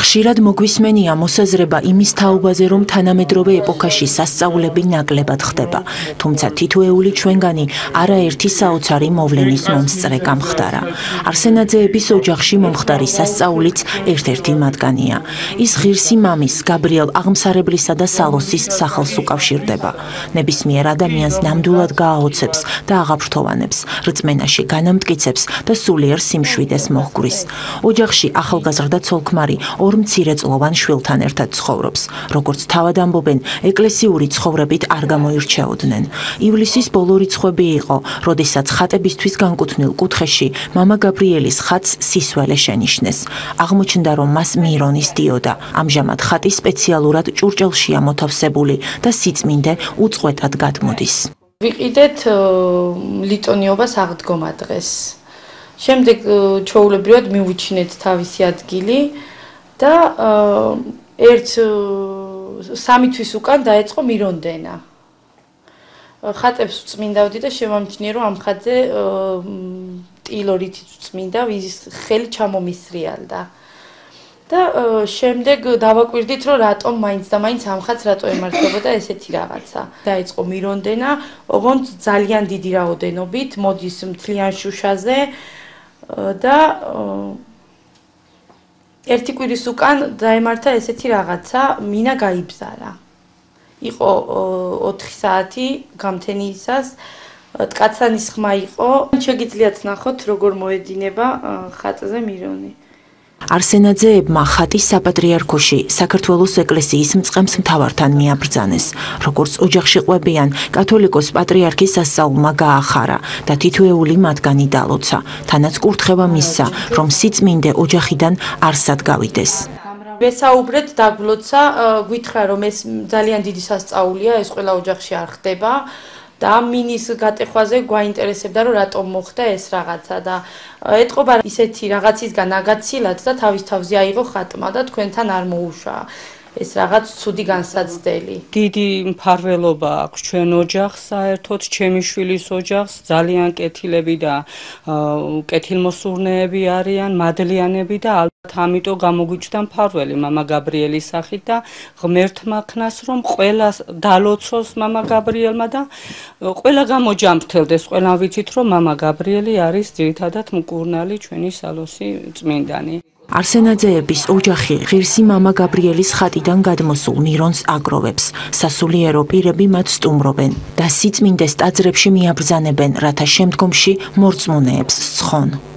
ხშირად მოგვისმენია მოსაზრება იმის თაობაზე, რომ თანამედროვე ეპოქაში სასწაულები ნაკლებად ხდება, თუმცა თითოეული ჩვენგანი არაერთი საოცარი მოვლენის მომსწრე გამხდარა. არსენაძეების ოჯახში მომხდარი სასწაულიც ერთ-ერთი მათგანია. ის ღირსი მამის, გაბრიელ აღმსარებლისა და სალოსის სახელს უკავშირდება. ნებისმიერ ადამიანს ნამდვილად გააოცებს და აღაფრთოვანებს, რწმენაში განამტკიცებს და სულიერ სიმშვიდეს მოჰგვრის. ოჯახში ახალგაზრდა ცოლ-ქმარი ორ მცირეწლოვან შვილთან ერთად ცხოვრობს. როგორც თავად ამბობენ, ეკლესიური ცხოვრებით არ გამოირჩეოდნენ. ივლისის ბოლო რიცხვები იყო, როდესაც ხატებისთვის განკუთვნილ კუთხეში მამა გაბრიელის ხატს სისველე შენიშნეს. აღმოჩნდა, რომ მას მირონის დიოდა. ამჟამად ხატი სპეციალურად ჭურჭელშია მოთავსებული და სიწმინდე უწყვეტად გადმოდის. ვიყიდეთ ლიტონიობას აღდგომა დღეს. შემდეგ ჩვეულებრივად მივუჩინეთ თავისი ადგილი და სამი თვის უკან დაეწყო მირონდენა. ხატებს წმინდავდი და შემამჩნია, რომ ამ ხატზე ტილორით წმინდა ვის ხელი ჩამომისრიალდა. და შემდეგ დავაკვირდით, რომ რატომ მაინც და მაინც ამ ხატს რატო ემართებოდა ესეთი რაღაცა. დაიწყო მირონდენა, ოღონდ ძალიან დიდი რაოდენობით, მოდის მთლიან შუშაზე და ერთი კვირის უკან დაემართა ესეთი რაღაცა, მინა გაიბზარა. იყო 4 საათი გამთენიისას, ტკაცანის ხმა იყო. შეგიძლიათ ნახოთ, როგორ მოედინება ხატზე მირონი. არსენაძეებმა ხატი საპატრიარქოში საქართველოს ეკლესიის მწყემს მთავართან მიაბრძანეს. როგორც ოჯახში ყვებიან, კათოლიკოს პატრიარქის სასწაულმა გაახარა და თითოეული მათგანი დალოცა. თანაც კურთხევა მისცა, რომ სიწმინდე ოჯახიდან არსად გავიდეს. ვესაუბრეთ, დაგვლოცა, გვითხრა, რომ ეს ძალიან დიდი სასწაულია, ეს ყველა ოჯახში არ ხდება. და ამ მინის გატეხვაზე გვაინტერესებდა, რომ რატომ მოხდა ეს რაღაცა და ეტყობა ისეთი რაღაცისგან აგაცილათ და თავის თავზე აიღო ხატმა და თქვენთან არ მოუშვა. ეს რაღაც ცუდი განსაცდელი. დიდი მფარველობა აქვს ჩვენ ოჯახს, საერთოდ ჩემი შვილის ოჯახს, ძალიან კეთილები და კეთილმოსურნეები არიან, მადლიანები და ალბათ ამიტომ გამოგვიჩნდა მფარველი მამა გაბრიელის სახით და ღმერთმა ხნას, რომ ყველა დალოცოს მამა გაბრიელმა და ყველა გამოჯამრთელდეს. ყველა ვიცით, რომ მამა გაბრიელი არის ძირითადად მკურნალი ჩვენი სალოსი წმინდანი. არსენაძეების ოჯახი ღირსი მამა გაბრიელის ხატიდან გადმოსულ მირონს აგროვებს. სასულიერო პირები მათ სტუმრობენ და სიწმინდეს ტაძრებში მიაბრძანებენ, რათა შემდგომში მორწმუნეებს სცხონ.